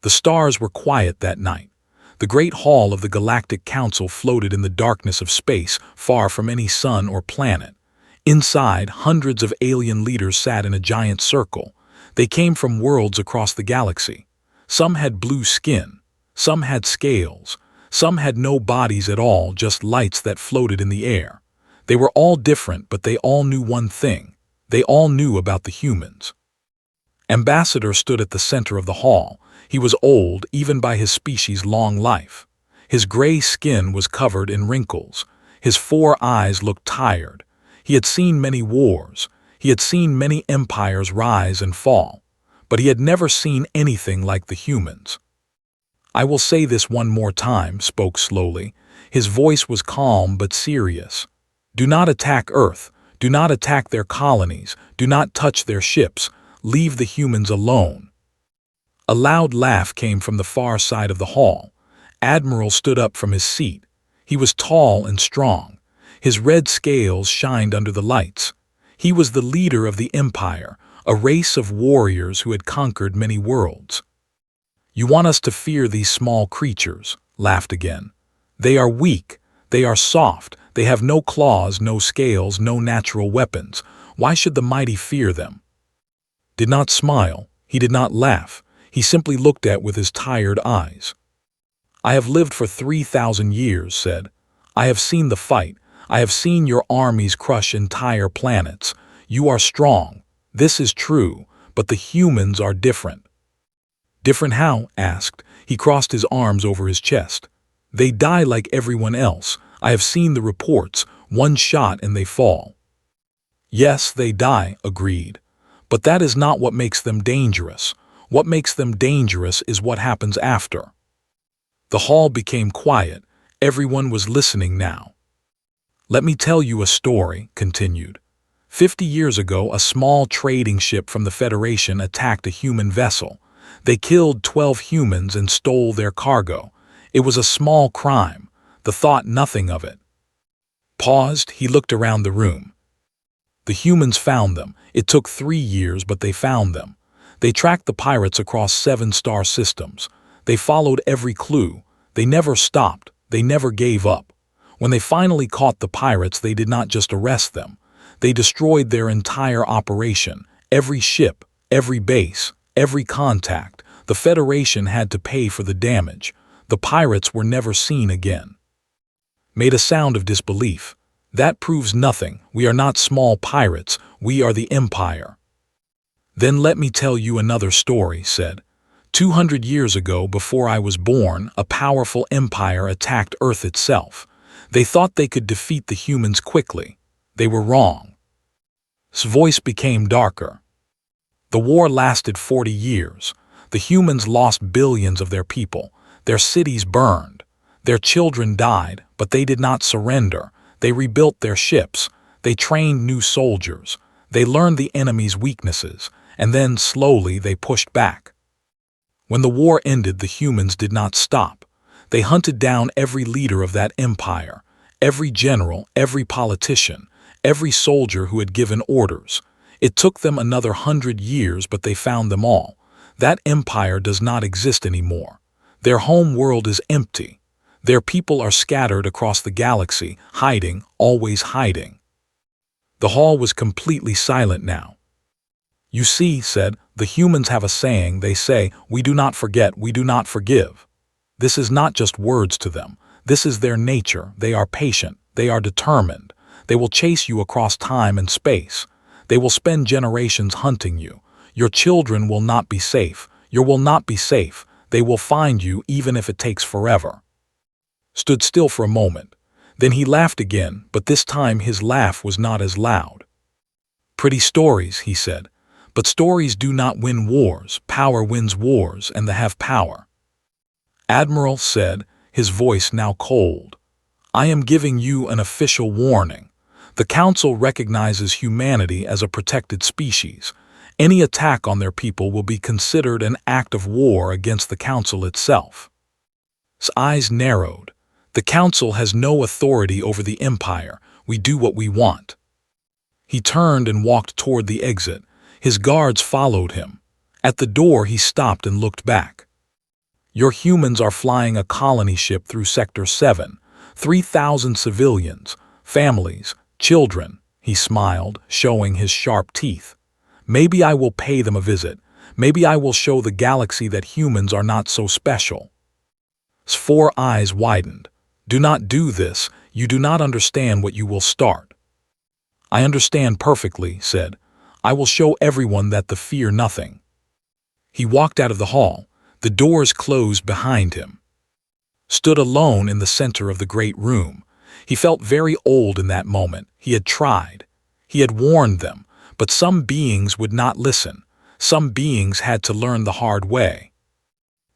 The stars were quiet that night. The great hall of the Galactic Council floated in the darkness of space, far from any sun or planet. Inside, hundreds of alien leaders sat in a giant circle. They came from worlds across the galaxy. Some had blue skin, some had scales, some had no bodies at all, just lights that floated in the air. They were all different, but they all knew one thing. They all knew about the humans. Ambassador stood at the center of the hall. He was old, even by his species' long life. His gray skin was covered in wrinkles. His 4 eyes looked tired. He had seen many wars. He had seen many empires rise and fall. But he had never seen anything like the humans. "I will say this one more time," spoke slowly. His voice was calm but serious. "Do not attack Earth. Do not attack their colonies. Do not touch their ships. Leave the humans alone." A loud laugh came from the far side of the hall. Admiral stood up from his seat. He was tall and strong. His red scales shined under the lights. He was the leader of the Empire, a race of warriors who had conquered many worlds. "You want us to fear these small creatures," laughed again. "They are weak. They are soft. They have no claws, no scales, no natural weapons. Why should the mighty fear them?" Did not smile. He did not laugh. He simply looked at with his tired eyes. "I have lived for 3,000 years, said. "I have seen the fight. I have seen your armies crush entire planets. You are strong. This is true, but the humans are different." "Different how?" asked. He crossed his arms over his chest. "They die like everyone else. I have seen the reports. One shot and they fall." "Yes, they die," agreed. "But that is not what makes them dangerous. What makes them dangerous is what happens after." The hall became quiet. Everyone was listening now. "Let me tell you a story," continued. 50 years ago, a small trading ship from the Federation attacked a human vessel. They killed 12 humans and stole their cargo. It was a small crime. The thought nothing of it. Paused, he looked around the room. "The humans found them. It took 3 years, but they found them. They tracked the pirates across 7 star systems. They followed every clue. They never stopped. They never gave up. When they finally caught the pirates, they did not just arrest them. They destroyed their entire operation, every ship, every base, every contact. The Federation had to pay for the damage. The pirates were never seen again." Made a sound of disbelief. "That proves nothing. We are not small pirates. We are the Empire." "Then let me tell you another story," said. 200 years ago, before I was born, a powerful empire attacked Earth itself. They thought they could defeat the humans quickly. They were wrong." His voice became darker. "The war lasted 40 years. The humans lost billions of their people. Their cities burned. Their children died, but they did not surrender. They rebuilt their ships. They trained new soldiers. They learned the enemy's weaknesses, and then slowly they pushed back. When the war ended, the humans did not stop. They hunted down every leader of that empire, every general, every politician, every soldier who had given orders. It took them another 100 years, but they found them all. That empire does not exist anymore. Their home world is empty. Their people are scattered across the galaxy, hiding, always hiding." The hall was completely silent now. "You see," said, "the humans have a saying. They say, 'We do not forget, we do not forgive.' This is not just words to them. This is their nature. They are patient. They are determined. They will chase you across time and space. They will spend generations hunting you. Your children will not be safe. You will not be safe. They will find you even if it takes forever." Stood still for a moment. Then he laughed again, but this time his laugh was not as loud. "Pretty stories," he said. "But stories do not win wars. Power wins wars, and they have power." "Admiral," said, his voice now cold, "I am giving you an official warning. The Council recognizes humanity as a protected species. Any attack on their people will be considered an act of war against the Council itself." His eyes narrowed. "The Council has no authority over the Empire. We do what we want." He turned and walked toward the exit. His guards followed him. At the door he stopped and looked back. Your humans are flying a colony ship through Sector 7. 3,000 civilians, families, children." He smiled, showing his sharp teeth. "Maybe I will pay them a visit. Maybe I will show the galaxy that humans are not so special." His four eyes widened. "Do not do this. You do not understand what you will start." "I understand perfectly," said. "I will show everyone that the fear nothing." He walked out of the hall. The doors closed behind him. Stood alone in the center of the great room. He felt very old in that moment. He had tried. He had warned them, but some beings would not listen. Some beings had to learn the hard way.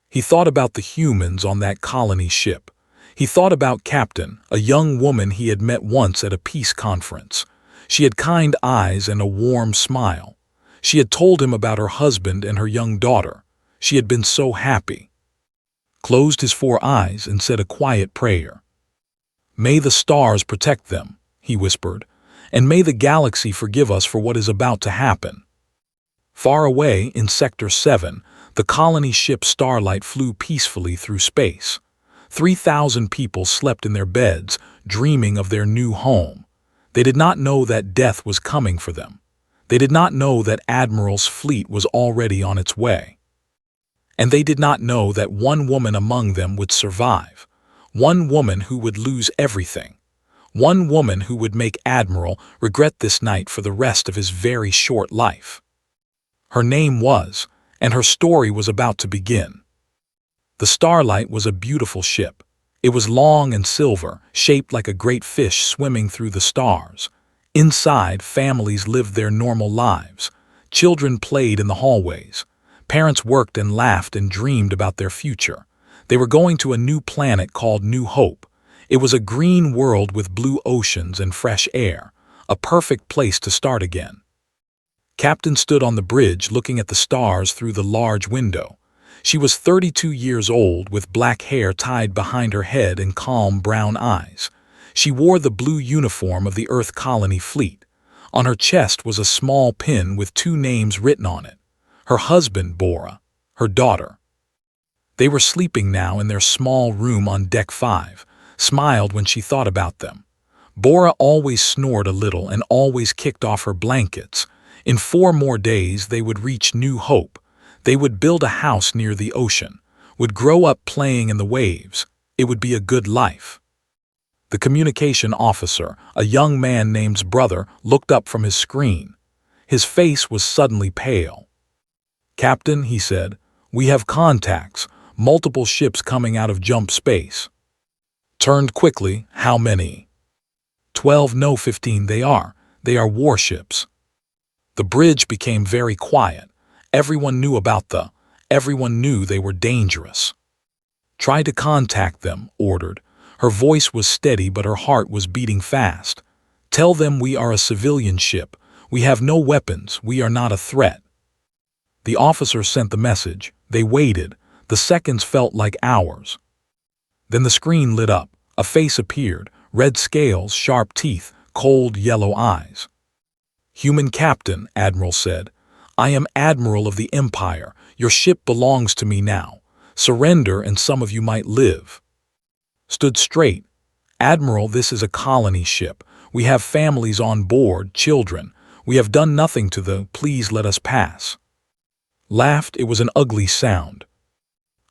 He thought about the humans on that colony ship. He thought about Captain, a young woman he had met once at a peace conference. She had kind eyes and a warm smile. She had told him about her husband and her young daughter. She had been so happy. Closed his four eyes and said a quiet prayer. "May the stars protect them," he whispered, "and may the galaxy forgive us for what is about to happen." Far away in Sector 7, the colony ship Starlight flew peacefully through space. 3,000 people slept in their beds, dreaming of their new home. They did not know that death was coming for them. They did not know that Admiral's fleet was already on its way. And they did not know that one woman among them would survive. One woman who would lose everything. One woman who would make Admiral regret this night for the rest of his very short life. Her name was, and her story was about to begin. The Starlight was a beautiful ship. It was long and silver, shaped like a great fish swimming through the stars. Inside, families lived their normal lives. Children played in the hallways. Parents worked and laughed and dreamed about their future. They were going to a new planet called New Hope. It was a green world with blue oceans and fresh air, a perfect place to start again. Captain stood on the bridge looking at the stars through the large window. She was 32 years old with black hair tied behind her head and calm brown eyes. She wore the blue uniform of the Earth Colony Fleet. On her chest was a small pin with two names written on it. Her husband, Bora, her daughter. They were sleeping now in their small room on Deck 5, smiled when she thought about them. Bora always snored a little and always kicked off her blankets. In 4 more days they would reach New Hope. They would build a house near the ocean, would grow up playing in the waves. It would be a good life. The communication officer, a young man named Brother, looked up from his screen. His face was suddenly pale. "Captain," he said, "we have contacts, multiple ships coming out of jump space." Turned quickly, "How many?" 12, no 15, they are warships." The bridge became very quiet. Everyone knew everyone knew they were dangerous. "Try to contact them," ordered. Her voice was steady but her heart was beating fast. "Tell them we are a civilian ship. We have no weapons. We are not a threat." The officer sent the message. They waited. The seconds felt like hours. Then the screen lit up. A face appeared. Red scales, sharp teeth, cold yellow eyes. "Human Captain," Admiral said. "I am Admiral of the Empire. Your ship belongs to me now. Surrender and some of you might live." Stood straight. "Admiral, this is a colony ship. We have families on board, children. We have done nothing to the, please let us pass." Laughed. It was an ugly sound.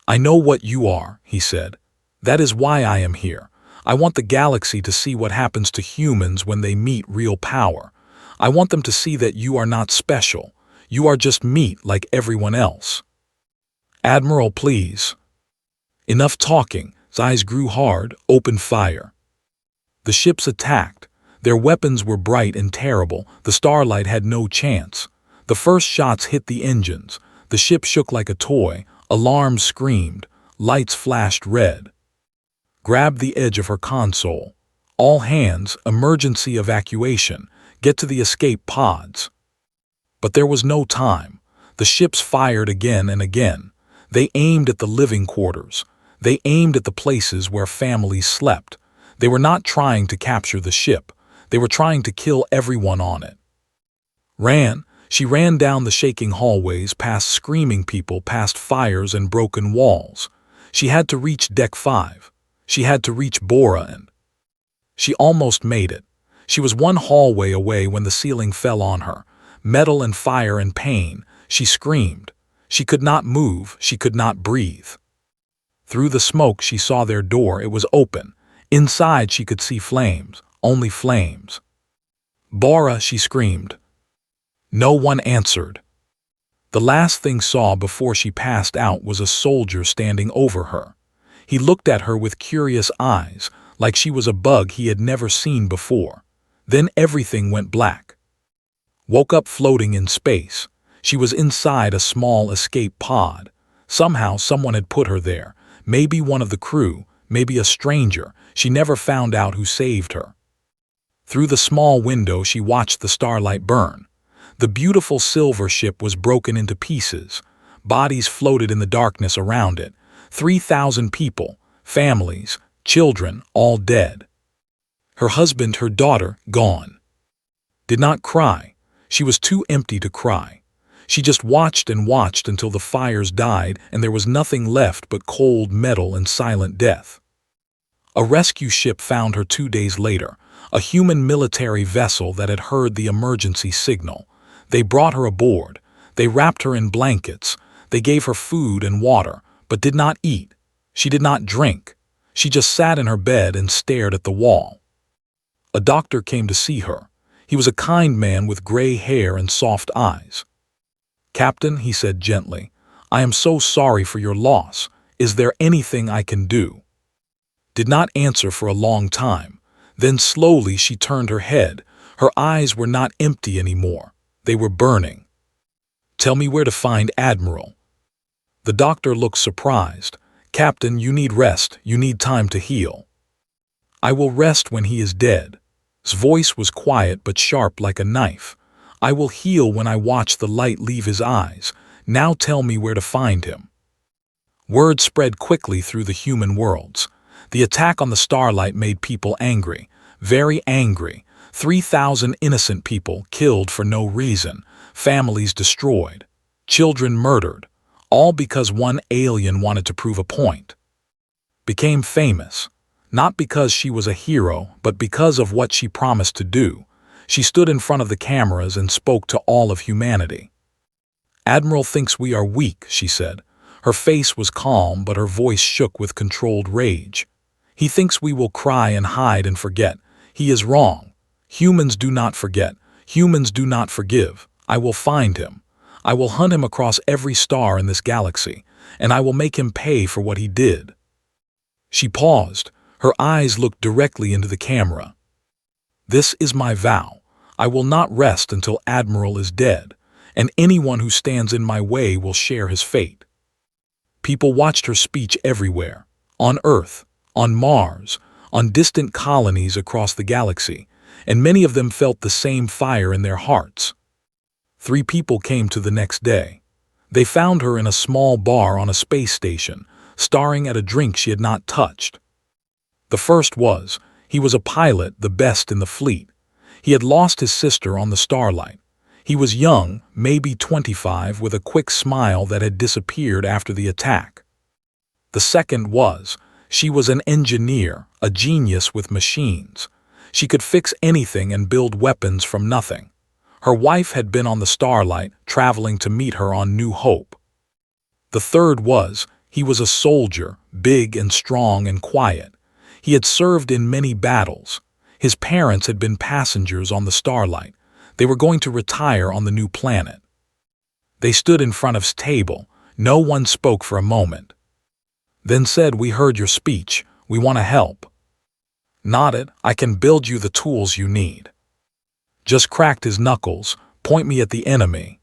"I know what you are," he said. "That is why I am here. I want the galaxy to see what happens to humans when they meet real power. I want them to see that you are not special. You are just meat like everyone else." "Admiral, please." Enough talking. His eyes grew hard. "Open fire." The ships attacked. Their weapons were bright and terrible. The Starlight had no chance. The first shots hit the engines. The ship shook like a toy. Alarms screamed. Lights flashed red. Grabbed the edge of her console. "All hands, emergency evacuation. Get to the escape pods." But there was no time. The ships fired again and again. They aimed at the living quarters. They aimed at the places where families slept. They were not trying to capture the ship. They were trying to kill everyone on it. She ran down the shaking hallways, past screaming people, past fires and broken walls. She had to reach Deck 5. She had to reach Bora and she almost made it. She was one hallway away when the ceiling fell on her. Metal and fire and pain. She screamed. She could not move. She could not breathe. Through the smoke she saw their door. It was open. Inside she could see flames. Only flames. "Bora," she screamed. No one answered. The last thing saw before she passed out was a soldier standing over her. He looked at her with curious eyes, like she was a bug he had never seen before. Then everything went black. Woke up floating in space. She was inside a small escape pod. Somehow someone had put her there. Maybe one of the crew, maybe a stranger. She never found out who saved her. Through the small window she watched the starlight burn. The beautiful silver ship was broken into pieces. Bodies floated in the darkness around it. 3,000 people, families, children, all dead. Her husband, her daughter, gone. Did not cry. She was too empty to cry. She just watched and watched until the fires died and there was nothing left but cold metal and silent death. A rescue ship found her 2 days later, a human military vessel that had heard the emergency signal. They brought her aboard. They wrapped her in blankets. They gave her food and water, but did not eat. She did not drink. She just sat in her bed and stared at the wall. A doctor came to see her. He was a kind man with gray hair and soft eyes. "Captain," he said gently, "I am so sorry for your loss. Is there anything I can do?" Did not answer for a long time. Then slowly she turned her head. Her eyes were not empty anymore. They were burning. "Tell me where to find Admiral." The doctor looked surprised. "Captain, you need rest. You need time to heal." "I will rest when he is dead." His voice was quiet but sharp like a knife. "I will heal when I watch the light leave his eyes. Now tell me where to find him." Word spread quickly through the human worlds. The attack on the starlight made people angry, very angry. 3,000 innocent people killed for no reason, families destroyed, children murdered, all because one alien wanted to prove a point. Became famous, not because she was a hero, but because of what she promised to do. She stood in front of the cameras and spoke to all of humanity. "Admiral thinks we are weak," she said. Her face was calm, but her voice shook with controlled rage. "He thinks we will cry and hide and forget. He is wrong. Humans do not forget. Humans do not forgive. I will find him. I will hunt him across every star in this galaxy, and I will make him pay for what he did." She paused. Her eyes looked directly into the camera. "This is my vow. I will not rest until Admiral is dead, and anyone who stands in my way will share his fate." People watched her speech everywhere, on Earth, on Mars, on distant colonies across the galaxy, and many of them felt the same fire in their hearts. 3 people came to the next day. They found her in a small bar on a space station, staring at a drink she had not touched. The first was, he was a pilot, the best in the fleet. He had lost his sister on the starlight. He was young, maybe 25, with a quick smile that had disappeared after the attack. The second was, she was an engineer, a genius with machines. She could fix anything and build weapons from nothing. Her wife had been on the starlight, traveling to meet her on New Hope. The third was, he was a soldier, big and strong and quiet. He had served in many battles. His parents had been passengers on the starlight. They were going to retire on the new planet. They stood in front of his table. No one spoke for a moment. Then said, "We heard your speech. We want to help." Nodded, "I can build you the tools you need." Just cracked his knuckles, "Point me at the enemy."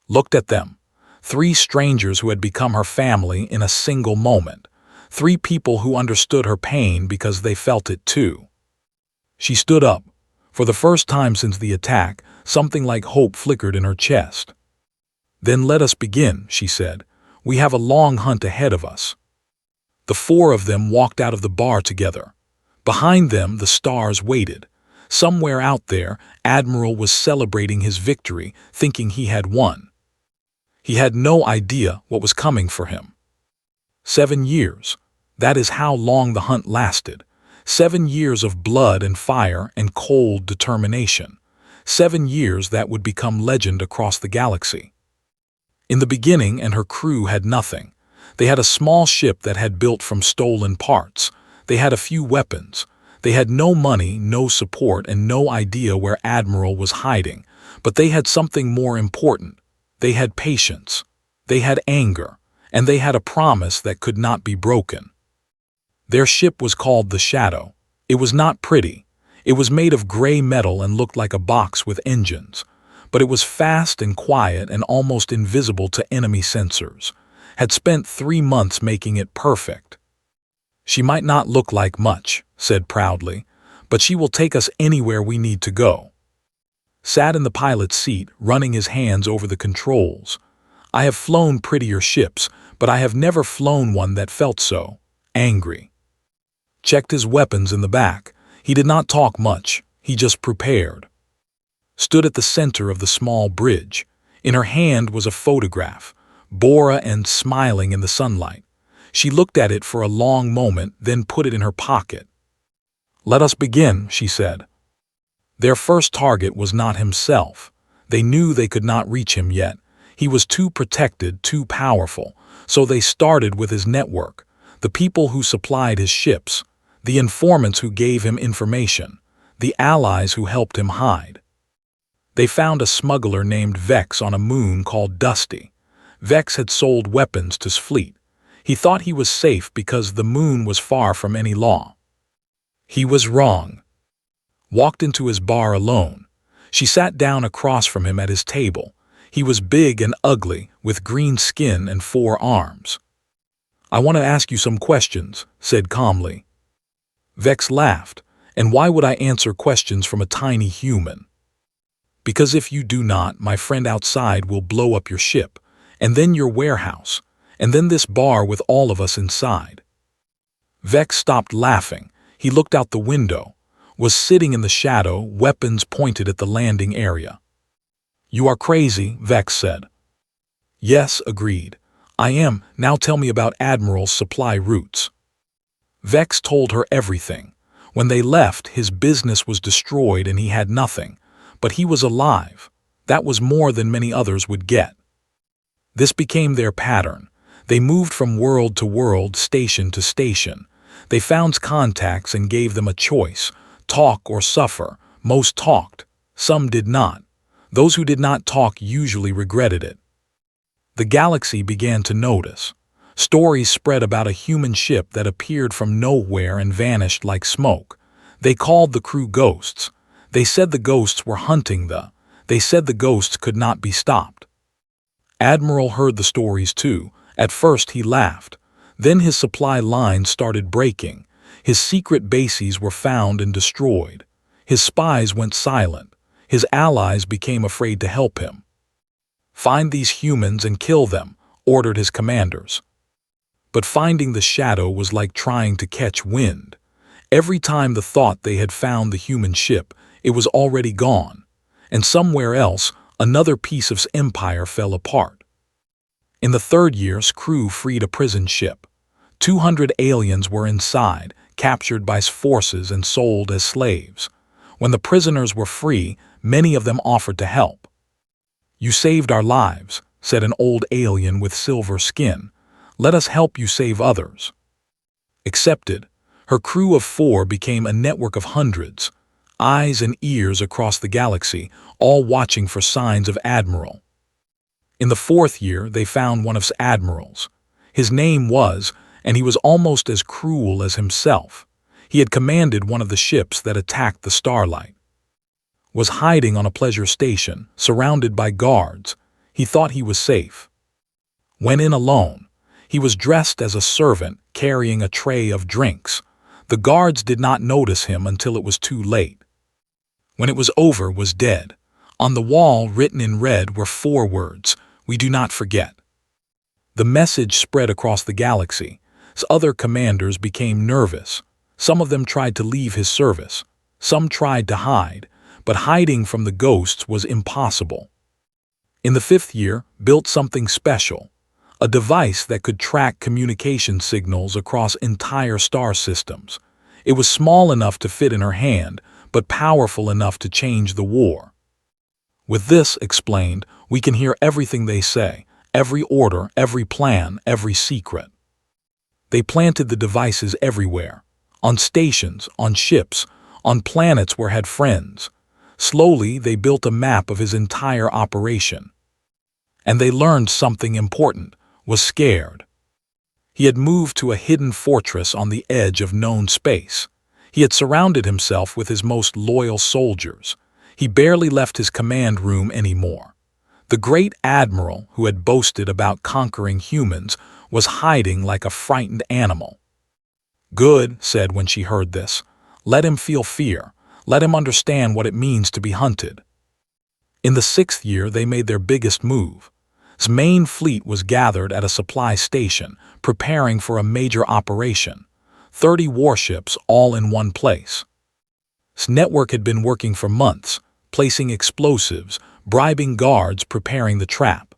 Looked at them. 3 strangers who had become her family in a single moment. 3 people who understood her pain because they felt it too. She stood up. For the first time since the attack, something like hope flickered in her chest. "Then let us begin," she said. "We have a long hunt ahead of us." The 4 of them walked out of the bar together. Behind them, the stars waited. Somewhere out there, Admiral was celebrating his victory, thinking he had won. He had no idea what was coming for him. 7 years. That is how long the hunt lasted. 7 years of blood and fire and cold determination. 7 years that would become legend across the galaxy. In the beginning, and her crew had nothing. They had a small ship that had built from stolen parts. They had a few weapons. They had no money, no support, and no idea where Admiral was hiding. But they had something more important. They had patience. They had anger. And they had a promise that could not be broken. Their ship was called the Shadow. It was not pretty. It was made of gray metal and looked like a box with engines. But it was fast and quiet and almost invisible to enemy sensors. Had spent 3 months making it perfect. "She might not look like much," said proudly, "but she will take us anywhere we need to go." Sat in the pilot's seat, running his hands over the controls. "I have flown prettier ships, but I have never flown one that felt so angry." Checked his weapons in the back. He did not talk much, he just prepared. Stood at the center of the small bridge. In her hand was a photograph, Bora and smiling in the sunlight. She looked at it for a long moment, then put it in her pocket. "Let us begin," she said. Their first target was not himself. They knew they could not reach him yet. He was too protected, too powerful. So they started with his network, the people who supplied his ships, the informants who gave him information, the allies who helped him hide. They found a smuggler named Vex on a moon called Dusty. Vex had sold weapons to his fleet. He thought he was safe because the moon was far from any law. He was wrong. Walked into his bar alone. She sat down across from him at his table. He was big and ugly, with green skin and 4 arms. "I want to ask you some questions," said calmly. Vex laughed. "And why would I answer questions from a tiny human?" "Because if you do not, my friend outside will blow up your ship, and then your warehouse, and then this bar with all of us inside." Vex stopped laughing. He looked out the window, was sitting in the shadow, weapons pointed at the landing area. "You are crazy," Vex said. "Yes," agreed. "I am. Now tell me about Admiral's supply routes." Vex told her everything. When they left, his business was destroyed and he had nothing. But he was alive. That was more than many others would get. This became their pattern. They moved from world to world, station to station. They found contacts and gave them a choice, talk or suffer. Most talked. Some did not. Those who did not talk usually regretted it. The galaxy began to notice. Stories spread about a human ship that appeared from nowhere and vanished like smoke. They called the crew ghosts. They said the ghosts were hunting They said the ghosts could not be stopped. Admiral heard the stories too. At first he laughed. Then his supply lines started breaking. His secret bases were found and destroyed. His spies went silent. His allies became afraid to help him. "Find these humans and kill them," ordered his commanders. But finding the shadow was like trying to catch wind. Every time the thought they had found the human ship, it was already gone. And somewhere else, another piece of empire fell apart. In the 3rd year's crew freed a prison ship. 200 aliens were inside, captured by forces and sold as slaves. When the prisoners were free, many of them offered to help. "You saved our lives," said an old alien with silver skin. "Let us help you save others." Accepted. Her crew of 4 became a network of hundreds, eyes and ears across the galaxy, all watching for signs of Admiral. In the 4th year, they found one of his admirals. His name was, and he was almost as cruel as himself. He had commanded one of the ships that attacked the Starlight. Was hiding on a pleasure station, surrounded by guards. He thought he was safe. Went in alone. He was dressed as a servant, carrying a tray of drinks. The guards did not notice him until it was too late. When it was over, was dead. On the wall, written in red, were 4 words, "We do not forget." The message spread across the galaxy. Other commanders became nervous. Some of them tried to leave his service. Some tried to hide, but hiding from the ghosts was impossible. In the 5th year, built something special. a device that could track communication signals across entire star systems. It was small enough to fit in her hand, but powerful enough to change the war. With this, explained, we can hear everything they say, every order, every plan, every secret. They planted the devices everywhere, on stations, on ships, on planets where had friends. Slowly, they built a map of his entire operation. And they learned something important, was scared. He had moved to a hidden fortress on the edge of known space. He had surrounded himself with his most loyal soldiers. He barely left his command room anymore. The great admiral, who had boasted about conquering humans, was hiding like a frightened animal. "Good," said when she heard this. "Let him feel fear. Let him understand what it means to be hunted." In the 6th year, they made their biggest move. His main fleet was gathered at a supply station, preparing for a major operation. 30 warships all in one place. His network had been working for months, placing explosives, bribing guards, preparing the trap.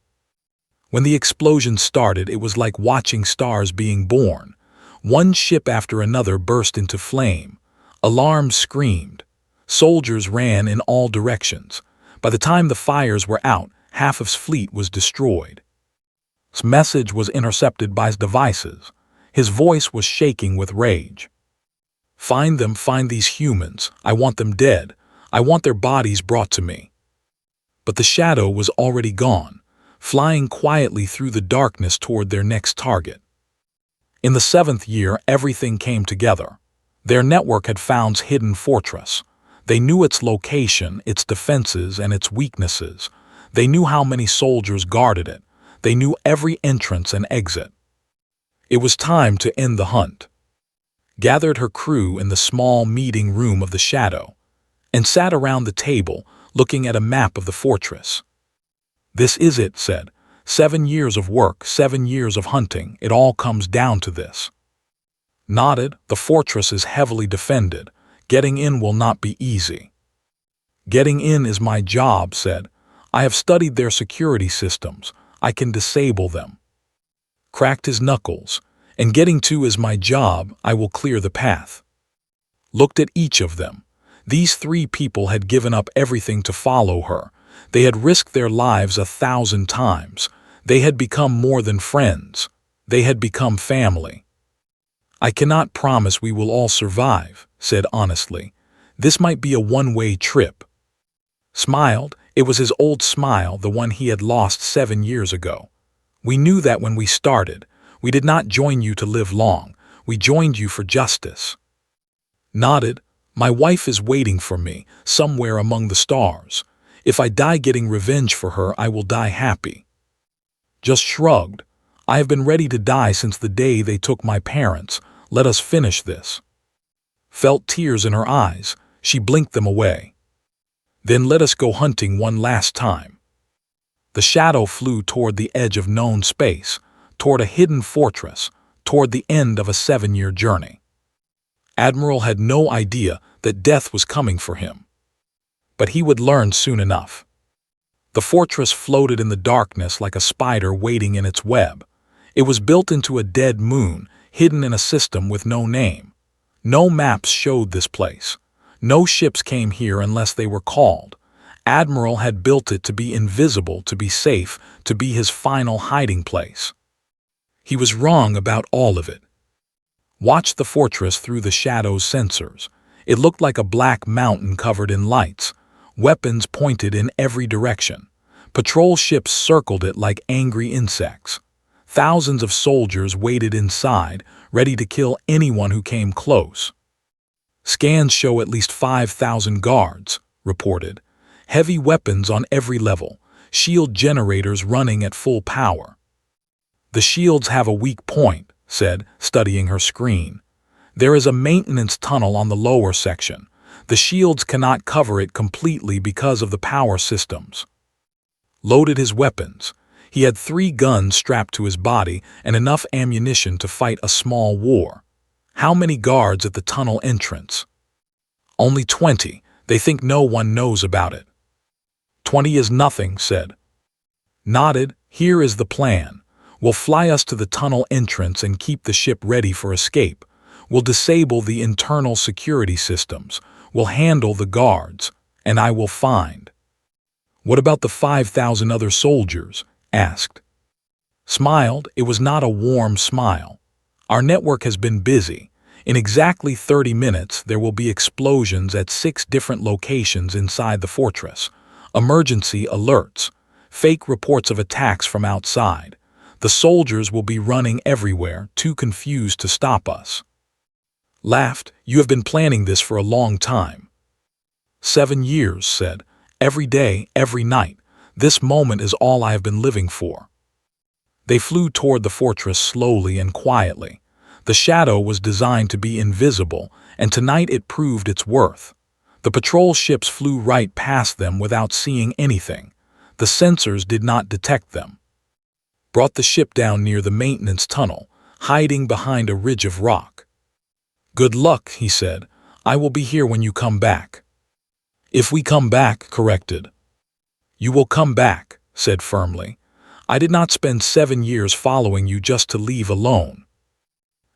When the explosion started, it was like watching stars being born. One ship after another burst into flame. Alarms screamed. Soldiers ran in all directions. By the time the fires were out, half of his fleet was destroyed. His message was intercepted by his devices. His voice was shaking with rage. "Find them, find these humans. I want them dead. I want their bodies brought to me." But the shadow was already gone, flying quietly through the darkness toward their next target. In the 7th year, everything came together. Their network had found his hidden fortress. They knew its location, its defenses, and its weaknesses. They knew how many soldiers guarded it. They knew every entrance and exit. It was time to end the hunt. Gathered her crew in the small meeting room of the shadow, and sat around the table, looking at a map of the fortress. "This is it," said. 7 years of work, 7 years of hunting, it all comes down to this. Nodded, "The fortress is heavily defended. Getting in will not be easy." "Getting in is my job," said. "I have studied their security systems. I can disable them." Cracked his knuckles. "And getting to is my job. I will clear the path." Looked at each of them. These 3 people had given up everything to follow her. They had risked their lives 1,000 times. They had become more than friends. They had become family. "I cannot promise we will all survive," said honestly. "This might be a one-way trip." Smiled. It was his old smile, the one he had lost 7 years ago. "We knew that when we started. We did not join you to live long. We joined you for justice." Nodded. "My wife is waiting for me, somewhere among the stars. If I die getting revenge for her, I will die happy." Just shrugged. "I have been ready to die since the day they took my parents. Let us finish this." Felt tears in her eyes. She blinked them away. "Then let us go hunting one last time." The shadow flew toward the edge of known space, toward a hidden fortress, toward the end of a 7-year journey. Admiral had no idea that death was coming for him. But he would learn soon enough. The fortress floated in the darkness like a spider waiting in its web. It was built into a dead moon, hidden in a system with no name. No maps showed this place. No ships came here unless they were called. Admiral had built it to be invisible, to be safe, to be his final hiding place. He was wrong about all of it. Watched the fortress through the shadow's sensors. It looked like a black mountain covered in lights. Weapons pointed in every direction. Patrol ships circled it like angry insects. Thousands of soldiers waited inside, ready to kill anyone who came close. "Scans show at least 5,000 guards," reported. "Heavy weapons on every level, shield generators running at full power." "The shields have a weak point," said, studying her screen. "There is a maintenance tunnel on the lower section. The shields cannot cover it completely because of the power systems." Loaded his weapons. He had 3 guns strapped to his body and enough ammunition to fight a small war. How many guards at the tunnel entrance? "Only 20. They think no one knows about it." "20 is nothing," said. Nodded. "Here is the plan. We'll fly us to the tunnel entrance and keep the ship ready for escape. We'll disable the internal security systems. We'll handle the guards. And I will find. What about the 5,000 other soldiers? Asked. Smiled. It was not a warm smile. Our network has been busy. In exactly 30 minutes, there will be explosions at 6 different locations inside the fortress. Emergency alerts. Fake reports of attacks from outside. The soldiers will be running everywhere, too confused to stop us. Laughed. You have been planning this for a long time. 7 years, said. Every day, every night. This moment is all I have been living for. They flew toward the fortress slowly and quietly. The shadow was designed to be invisible, and tonight it proved its worth. The patrol ships flew right past them without seeing anything. The sensors did not detect them. Brought the ship down near the maintenance tunnel, hiding behind a ridge of rock. Good luck, he said. I will be here when you come back. If we come back, corrected. You will come back, said firmly. I did not spend 7 years following you just to leave alone.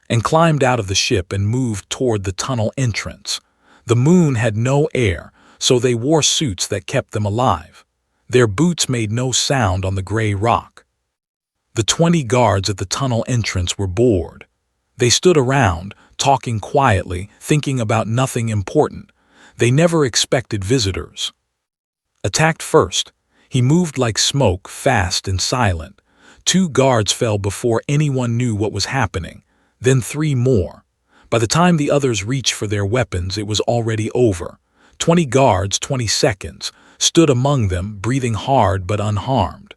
And climbed out of the ship and moved toward the tunnel entrance. The moon had no air, so they wore suits that kept them alive. Their boots made no sound on the gray rock. The 20 guards at the tunnel entrance were bored. They stood around, talking quietly, thinking about nothing important. They never expected visitors. Attacked first. He moved like smoke, fast and silent. 2 guards fell before anyone knew what was happening. Then 3 more. By the time the others reached for their weapons, it was already over. 20 guards, 20 seconds, stood among them, breathing hard but unharmed.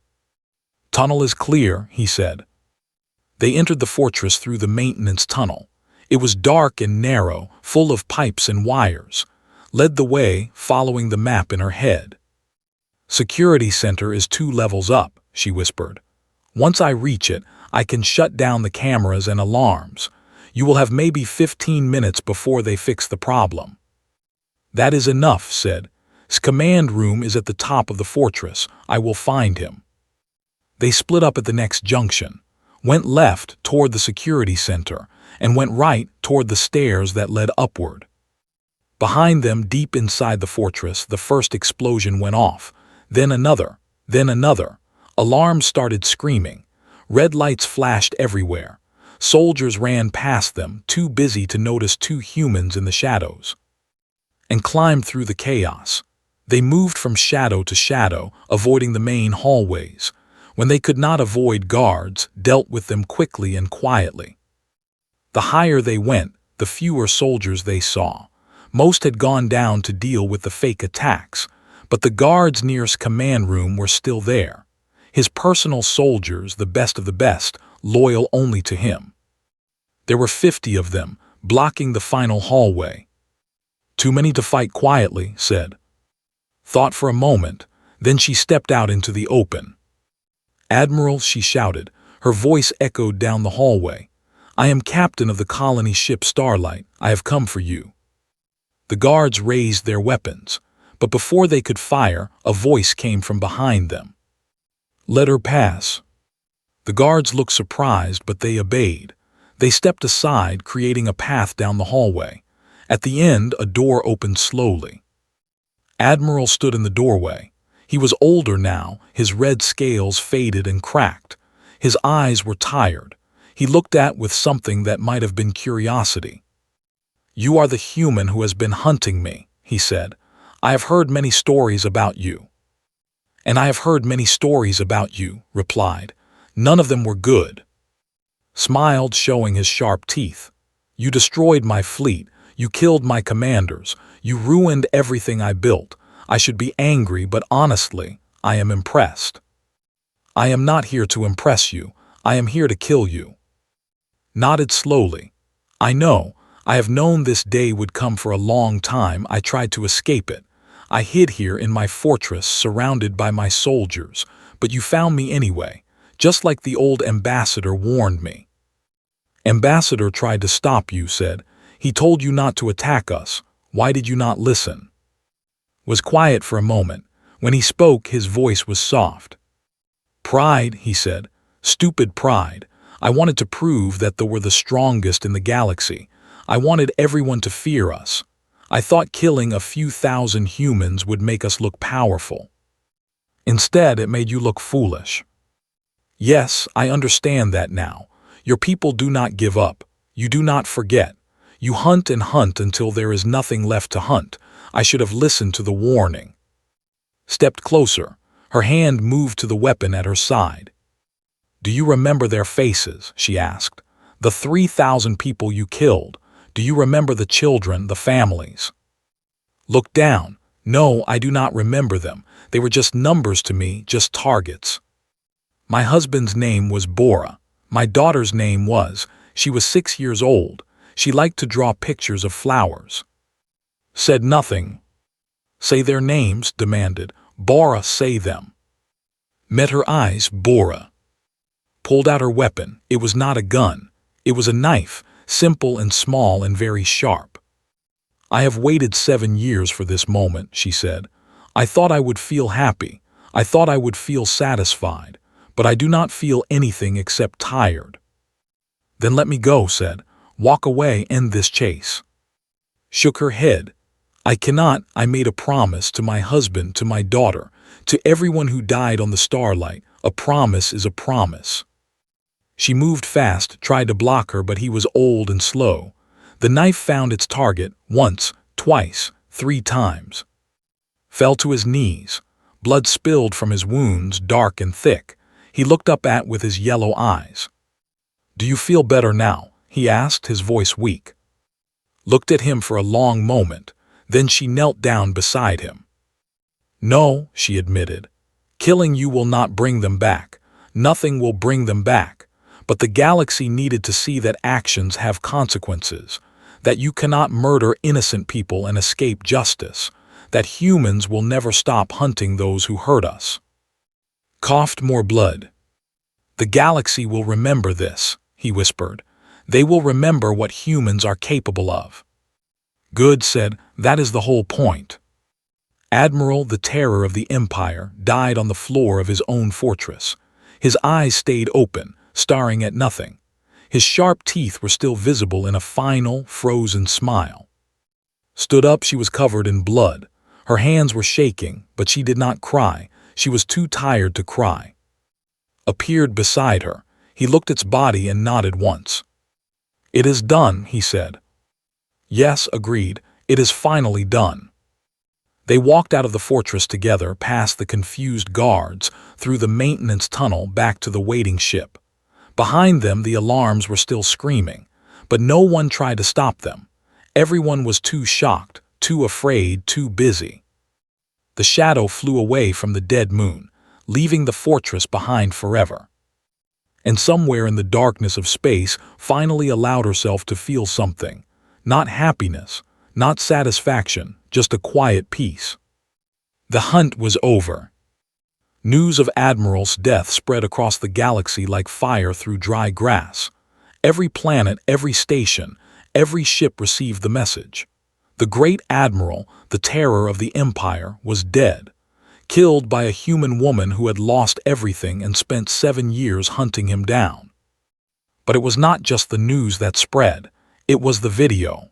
Tunnel is clear, he said. They entered the fortress through the maintenance tunnel. It was dark and narrow, full of pipes and wires. Led the way, following the map in her head. Security center is 2 levels up, she whispered. Once I reach it, I can shut down the cameras and alarms. You will have maybe 15 minutes before they fix the problem. That is enough, said. His command room is at the top of the fortress. I will find him. They split up at the next junction, went left toward the security center, and went right toward the stairs that led upward. Behind them, deep inside the fortress, the first explosion went off. Then another, then another. Alarms started screaming. Red lights flashed everywhere. Soldiers ran past them, too busy to notice 2 humans in the shadows. And climbed through the chaos. They moved from shadow to shadow, avoiding the main hallways. When they could not avoid guards, dealt with them quickly and quietly. The higher they went, the fewer soldiers they saw. Most had gone down to deal with the fake attacks. But the guards nearest command room were still there. His personal soldiers, the best of the best, loyal only to him. There were 50 of them, blocking the final hallway. Too many to fight quietly, said. Thought for a moment, then she stepped out into the open. Admiral, she shouted. Her voice echoed down the hallway. I am captain of the colony ship Starlight. I have come for you. The guards raised their weapons. But before they could fire, a voice came from behind them. Let her pass. The guards looked surprised, but they obeyed. They stepped aside, creating a path down the hallway. At the end, a door opened slowly. Admiral stood in the doorway. He was older now, his red scales faded and cracked. His eyes were tired. He looked at with something that might have been curiosity. You are the human who has been hunting me, he said. I have heard many stories about you. And I have heard many stories about you, replied. None of them were good. Smiled, showing his sharp teeth. You destroyed my fleet. You killed my commanders. You ruined everything I built. I should be angry, but honestly, I am impressed. I am not here to impress you. I am here to kill you. Nodded slowly. I know. I have known this day would come for a long time. I tried to escape it. I hid here in my fortress, surrounded by my soldiers, but you found me anyway, just like the old ambassador warned me. Ambassador tried to stop you, said. He told you not to attack us. Why did you not listen? Was quiet for a moment. When he spoke, his voice was soft. Pride, he said. Stupid pride. I wanted to prove that they were the strongest in the galaxy. I wanted everyone to fear us. I thought killing a few thousand humans would make us look powerful. Instead, it made you look foolish. Yes, I understand that now. Your people do not give up. You do not forget. You hunt and hunt until there is nothing left to hunt. I should have listened to the warning. Stepped closer. Her hand moved to the weapon at her side. Do you remember their faces? She asked. The 3,000 people you killed. Do you remember the children, the families? Look down. No, I do not remember them. They were just numbers to me, just targets. My husband's name was Bora. My daughter's name was. She was 6 years old. She liked to draw pictures of flowers. Said nothing. Say their names, demanded. Bora, say them. Met her eyes, Bora. Pulled out her weapon. It was not a gun. It was a knife, simple and small and very sharp. I have waited 7 years for this moment, she said. I thought I would feel happy. I thought I would feel satisfied. But I do not feel anything except tired. Then let me go, said. Walk away, end this chase. Shook her head. I cannot. I made a promise to my husband, to my daughter, to everyone who died on the starlight. A promise is a promise. She moved fast, tried to block her, but he was old and slow. The knife found its target once, twice, 3 times. Fell to his knees. Blood spilled from his wounds, dark and thick. He looked up with his yellow eyes. Do you feel better now? He asked, his voice weak. Looked at him for a long moment. Then she knelt down beside him. No, she admitted. Killing you will not bring them back. Nothing will bring them back. But the galaxy needed to see that actions have consequences, that you cannot murder innocent people and escape justice, that humans will never stop hunting those who hurt us. Coughed more blood. The galaxy will remember this, he whispered. They will remember what humans are capable of. Good, said. That is the whole point. Admiral, the terror of the Empire, died on the floor of his own fortress. His eyes stayed open, staring at nothing. His sharp teeth were still visible in a final, frozen smile. Stood up, she was covered in blood. Her hands were shaking, but she did not cry. She was too tired to cry. Appeared beside her. He looked at its body and nodded once. It is done, he said. Yes, agreed. It is finally done. They walked out of the fortress together, past the confused guards, through the maintenance tunnel back to the waiting ship. Behind them, the alarms were still screaming, but no one tried to stop them. Everyone was too shocked, too afraid, too busy. The shadow flew away from the dead moon, leaving the fortress behind forever. And somewhere in the darkness of space finally allowed herself to feel something. Not happiness, not satisfaction, just a quiet peace. The hunt was over. News of Admiral's death spread across the galaxy like fire through dry grass. Every planet, every station, every ship received the message. The great Admiral, the terror of the Empire, was dead. Killed by a human woman who had lost everything and spent 7 years hunting him down. But it was not just the news that spread, it was the video.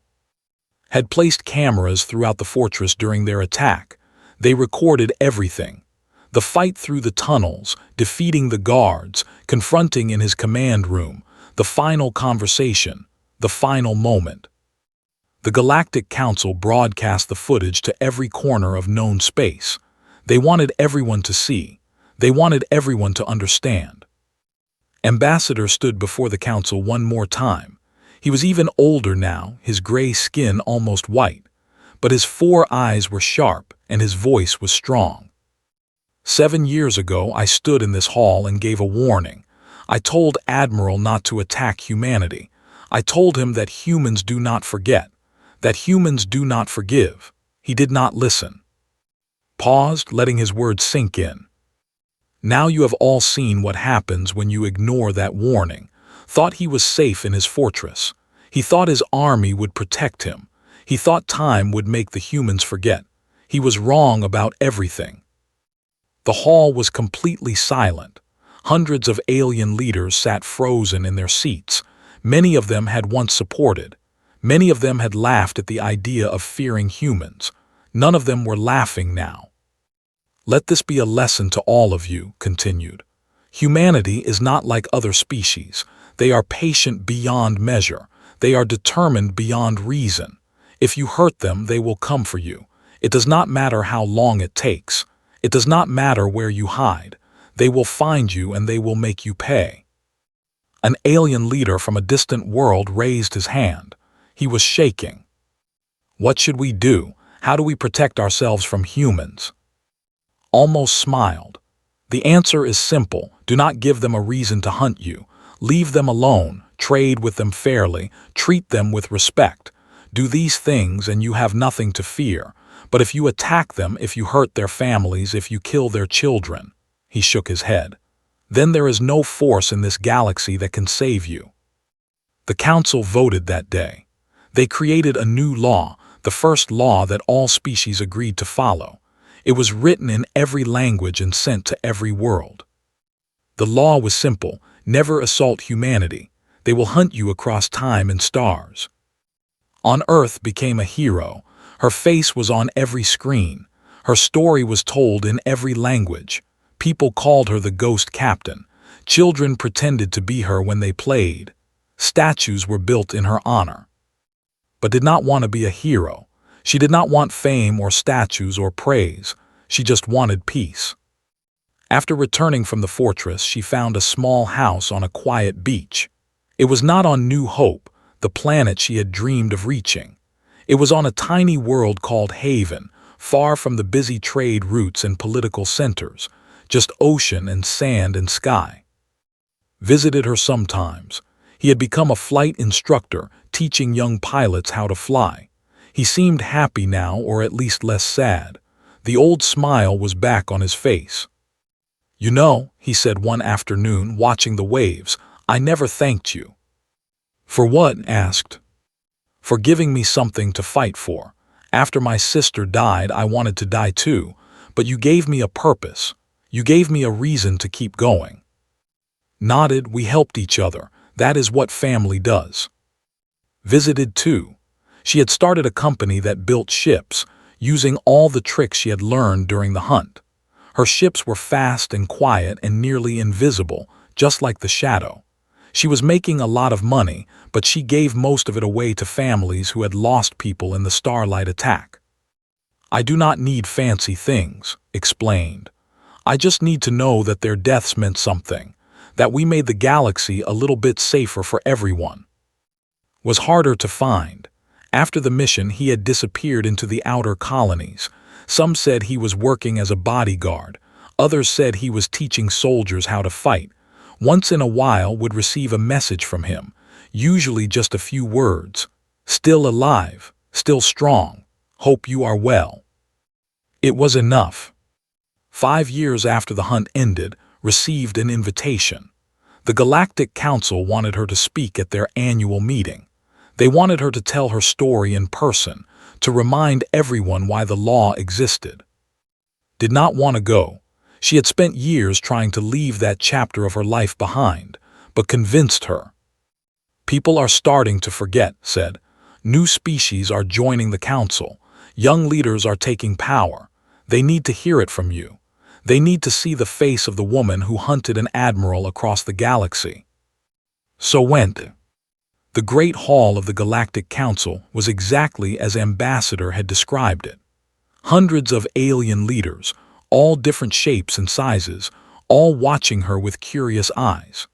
Had placed cameras throughout the fortress during their attack. They recorded everything. The fight through the tunnels, defeating the guards, confronting in his command room, the final conversation, the final moment. The Galactic Council broadcast the footage to every corner of known space. They wanted everyone to see. They wanted everyone to understand. Ambassador stood before the council one more time. He was even older now, his gray skin almost white, but his 4 eyes were sharp and his voice was strong. 7 years ago, I stood in this hall and gave a warning. I told Admiral not to attack humanity. I told him that humans do not forget, that humans do not forgive. He did not listen. Paused, letting his words sink in. Now you have all seen what happens when you ignore that warning. Thought he was safe in his fortress. He thought his army would protect him. He thought time would make the humans forget. He was wrong about everything. The hall was completely silent. Hundreds of alien leaders sat frozen in their seats. Many of them had once supported. Many of them had laughed at the idea of fearing humans. None of them were laughing now. "Let this be a lesson to all of you," continued. "Humanity is not like other species. They are patient beyond measure. They are determined beyond reason. If you hurt them, they will come for you. It does not matter how long it takes. It does not matter where you hide. They will find you and they will make you pay." An alien leader from a distant world raised his hand. He was shaking. "What should we do? How do we protect ourselves from humans?" Almost smiled. "The answer is simple. Do not give them a reason to hunt you. Leave them alone. Trade with them fairly. Treat them with respect. Do these things and you have nothing to fear. But if you attack them, if you hurt their families, if you kill their children," he shook his head, "then there is no force in this galaxy that can save you." The council voted that day. They created a new law, the first law that all species agreed to follow. It was written in every language and sent to every world. The law was simple: never assault humanity. They will hunt you across time and stars. On Earth became a hero. Her face was on every screen. Her story was told in every language. People called her the Ghost Captain. Children pretended to be her when they played. Statues were built in her honor. But did not want to be a hero. She did not want fame or statues or praise. She just wanted peace. After returning from the fortress, she found a small house on a quiet beach. It was not on New Hope, the planet she had dreamed of reaching. It was on a tiny world called Haven, far from the busy trade routes and political centers, just ocean and sand and sky. Visited her sometimes. He had become a flight instructor, teaching young pilots how to fly. He seemed happy now, or at least less sad. The old smile was back on his face. "You know," he said one afternoon, watching the waves, "I never thanked you." "For what?" asked. "For giving me something to fight for. After my sister died, I wanted to die too, but you gave me a purpose. You gave me a reason to keep going." Nodded. "We helped each other. That is what family does." Visited too. She had started a company that built ships, using all the tricks she had learned during the hunt. Her ships were fast and quiet and nearly invisible, just like the shadow. She was making a lot of money, but she gave most of it away to families who had lost people in the Starlight attack. "I do not need fancy things," explained. "I just need to know that their deaths meant something, that we made the galaxy a little bit safer for everyone." Was harder to find. After the mission, he had disappeared into the outer colonies. Some said he was working as a bodyguard. Others said he was teaching soldiers how to fight. Once in a while would receive a message from him, usually just a few words. "Still alive, still strong. Hope you are well." It was enough. 5 years after the hunt ended, received an invitation. The Galactic Council wanted her to speak at their annual meeting. They wanted her to tell her story in person, to remind everyone why the law existed. Did not want to go. She had spent years trying to leave that chapter of her life behind, but convinced her. "People are starting to forget," said. "New species are joining the council. Young leaders are taking power. They need to hear it from you. They need to see the face of the woman who hunted an admiral across the galaxy." So went. The Great Hall of the Galactic Council was exactly as Ambassador had described it. Hundreds of alien leaders, all different shapes and sizes, all watching her with curious eyes.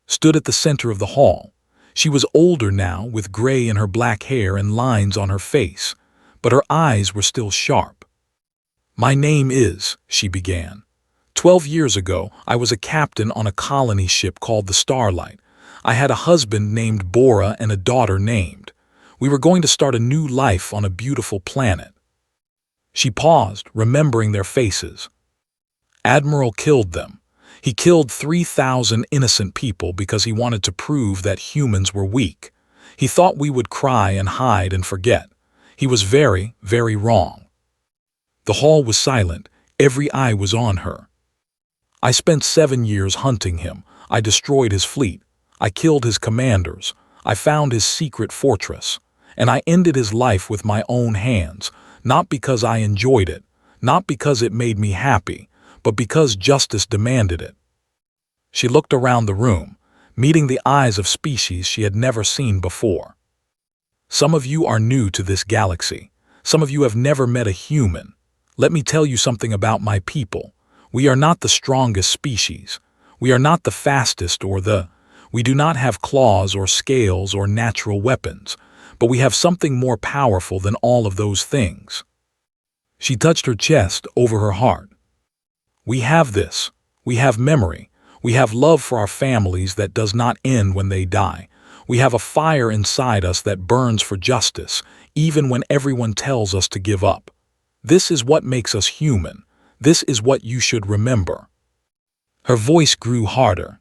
Stood at the center of the hall. She was older now, with gray in her black hair and lines on her face, but her eyes were still sharp. "My name is," she began. 12 years ago, I was a captain on a colony ship called the Starlight. I had a husband named Bora and a daughter named. We were going to start a new life on a beautiful planet." She paused, remembering their faces. Admiral killed them. He killed 3,000 innocent people because he wanted to prove that humans were weak. He thought we would cry and hide and forget. He was very, very wrong. The hall was silent. Every eye was on her. I spent 7 years hunting him. I destroyed his fleet. I killed his commanders. I found his secret fortress. And I ended his life with my own hands, not because I enjoyed it, not because it made me happy, but because justice demanded it. She looked around the room, meeting the eyes of species she had never seen before. Some of you are new to this galaxy. Some of you have never met a human. Let me tell you something about my people. We are not the strongest species. We are not the fastest we do not have claws or scales or natural weapons, but we have something more powerful than all of those things. She touched her chest over her heart. We have this. We have memory. We have love for our families that does not end when they die. We have a fire inside us that burns for justice, even when everyone tells us to give up. This is what makes us human. This is what you should remember. Her voice grew harder.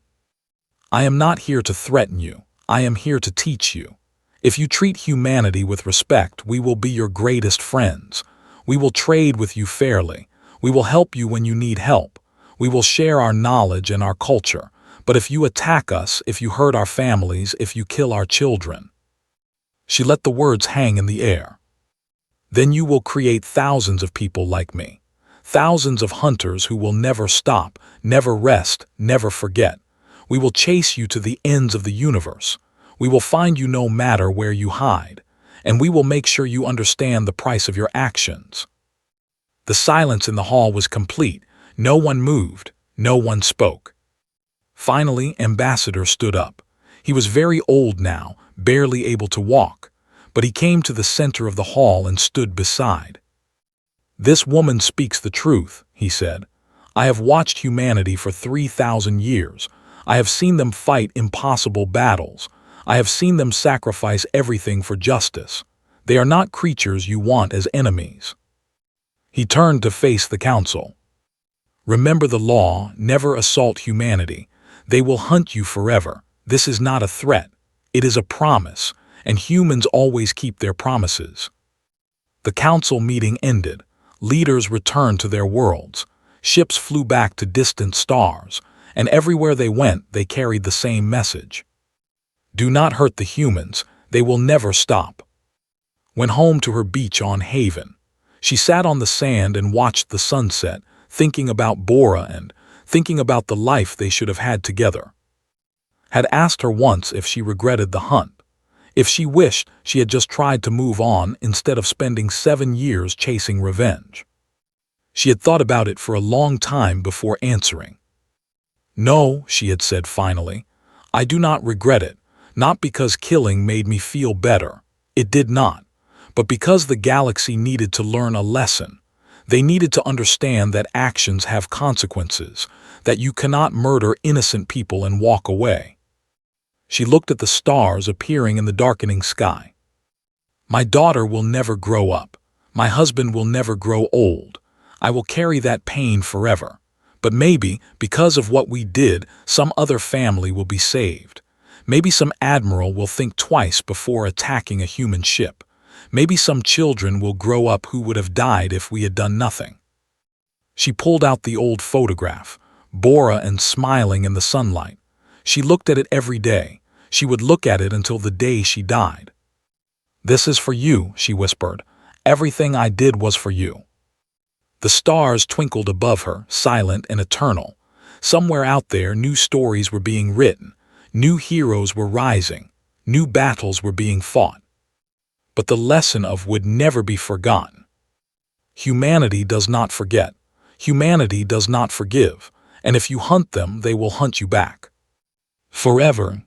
I am not here to threaten you. I am here to teach you. If you treat humanity with respect, we will be your greatest friends. We will trade with you fairly. We will help you when you need help. We will share our knowledge and our culture. But if you attack us, if you hurt our families, if you kill our children. She let the words hang in the air. Then you will create thousands of people like me. Thousands of hunters who will never stop, never rest, never forget. We will chase you to the ends of the universe. We will find you no matter where you hide. And we will make sure you understand the price of your actions. The silence in the hall was complete. No one moved. No one spoke. Finally, Ambassador stood up. He was very old now, barely able to walk, but he came to the center of the hall and stood beside. This woman speaks the truth, he said. I have watched humanity for 3,000 years. I have seen them fight impossible battles. I have seen them sacrifice everything for justice. They are not creatures you want as enemies. He turned to face the council. Remember the law, never assault humanity. They will hunt you forever. This is not a threat. It is a promise, and humans always keep their promises. The council meeting ended. Leaders returned to their worlds. Ships flew back to distant stars, and everywhere they went, they carried the same message. Do not hurt the humans. They will never stop. Went home to her beach on Haven. She sat on the sand and watched the sunset, thinking about Bora and thinking about the life they should have had together. Had asked her once if she regretted the hunt, if she wished she had just tried to move on instead of spending 7 years chasing revenge. She had thought about it for a long time before answering. No, she had said finally, I do not regret it, not because killing made me feel better. It did not, but because the galaxy needed to learn a lesson. They needed to understand that actions have consequences, that you cannot murder innocent people and walk away. She looked at the stars appearing in the darkening sky. My daughter will never grow up. My husband will never grow old. I will carry that pain forever. But maybe, because of what we did, some other family will be saved. Maybe some admiral will think twice before attacking a human ship. Maybe some children will grow up who would have died if we had done nothing. She pulled out the old photograph, Bora and smiling in the sunlight. She looked at it every day. She would look at it until the day she died. This is for you, she whispered. Everything I did was for you. The stars twinkled above her, silent and eternal. Somewhere out there, new stories were being written. New heroes were rising. New battles were being fought. But the lesson of would never be forgotten. Humanity does not forget. Humanity does not forgive. And if you hunt them, they will hunt you back. Forever.